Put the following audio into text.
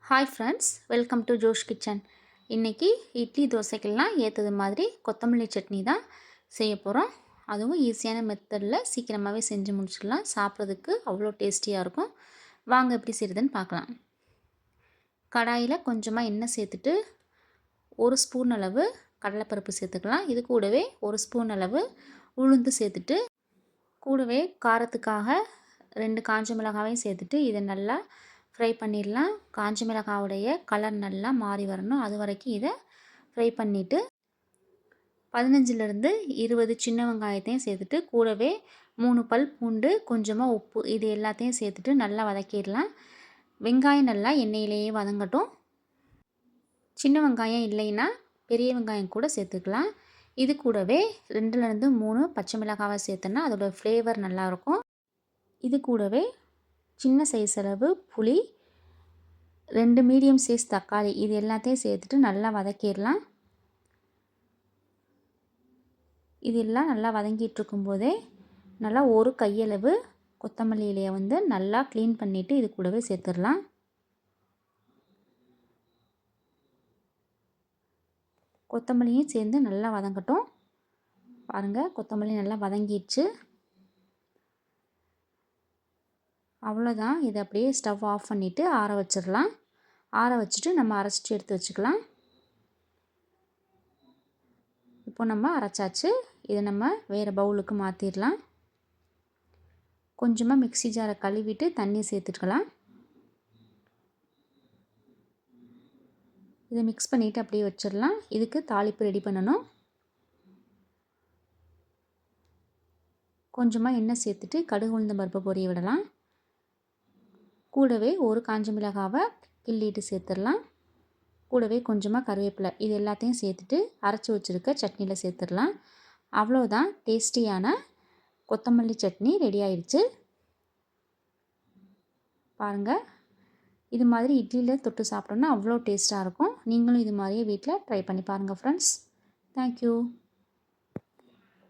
Hi friends, welcome to Josh kitchen. இன்றைக்கி இட்லி தோசைக்கெல்லாம் ஏற்றது மாதிரி கொத்தமல்லி சட்னி தான் செய்ய போகிறோம். அதுவும் ஈஸியான மெத்தடில் சீக்கிரமாகவே செஞ்சு முடிச்சிடலாம். சாப்பிட்றதுக்கு அவ்வளோ டேஸ்டியாக இருக்கும். வாங்க எப்படி செய்கிறதுன்னு பார்க்கலாம். கடாயில் கொஞ்சமாக எண்ணெய் சேர்த்துட்டு 1 ஸ்பூன் அளவு கடலைப்பருப்பு சேர்த்துக்கலாம். இது கூடவே 1 ஸ்பூன் அளவு உளுந்து சேர்த்துட்டு, கூடவே காரத்துக்காக 2 காஞ்ச மிளகாவையும் சேர்த்துட்டு இதை நல்லா ஃப்ரை பண்ணிடலாம். காஞ்ச மிளகாவுடைய கலர் நல்லா மாறி வரணும். அது வரைக்கும் இதை ஃப்ரை பண்ணிவிட்டு 15லேருந்து 20 சின்ன வெங்காயத்தையும் சேர்த்துட்டு, கூடவே 3 பல் பூண்டு, கொஞ்சமாக உப்பு, இது எல்லாத்தையும் சேர்த்துட்டு நல்லா வதக்கிடலாம். வெங்காயம் நல்லா எண்ணெயிலேயே வதங்கட்டும். சின்ன வெங்காயம் இல்லைன்னா பெரிய வெங்காயம் கூட சேர்த்துக்கலாம். இது கூடவே 2லேருந்து 3 பச்சை மிளகாவை சேர்த்தோன்னா அதோட ஃப்ளேவர் நல்லாயிருக்கும். இது கூடவே சின்ன சைஸ் அளவு புளி, 2 மீடியம் சைஸ் தக்காளி, இது எல்லாத்தையும் சேர்த்துட்டு நல்லா வதக்கிடலாம். இதெல்லாம் நல்லா வதங்கிட்டு இருக்கும்போதே நல்லா ஒரு கையளவு கொத்தமல்லி இலையை வந்து நல்லா க்ளீன் பண்ணிவிட்டு இது கூடவே சேர்த்துடலாம். கொத்தமல்லியும் சேர்ந்து நல்லா வதங்கட்டும். பாருங்கள், கொத்தமல்லி நல்லா வதங்கிடுச்சு. அவ்வளோதான். இதை அப்படியே ஸ்டவ் ஆஃப் பண்ணிவிட்டு ஆற வச்சிடலாம். ஆற வச்சுட்டு நம்ம அரைச்சிட்டு எடுத்து வச்சுக்கலாம். இப்போ நம்ம அரைச்சாச்சு. இதை நம்ம வேறு பவுலுக்கு மாற்றிடலாம். கொஞ்சமாக மிக்ஸி ஜாரை கழுவிட்டு தண்ணி சேர்த்துக்கலாம். இதை மிக்ஸ் பண்ணிவிட்டு அப்படியே வச்சிடலாம். இதுக்கு தாளிப்பு ரெடி பண்ணணும். கொஞ்சமாக எண்ணெய் சேர்த்துட்டு கடுகு உளுந்தம் பருப்பு பொரிய விடலாம். கூடவே ஒரு காஞ்ச மிளகாவை கிள்ளிட்டு சேர்த்துடலாம். கூடவே கொஞ்சமாக கருவேப்பிலை, இது எல்லாத்தையும் சேர்த்துட்டு அரைச்சி வச்சுருக்க சட்னியில் சேர்த்துடலாம். அவ்வளோதான், டேஸ்டியான கொத்தமல்லி சட்னி ரெடி ஆயிடுச்சு. பாருங்கள், இது மாதிரி இட்லியில் தொட்டு சாப்பிட்டோன்னா அவ்வளோ டேஸ்ட்டாக இருக்கும். நீங்களும் இது மாதிரியே வீட்டில் ட்ரை பண்ணி பாருங்கள் ஃப்ரெண்ட்ஸ். தேங்க்யூ.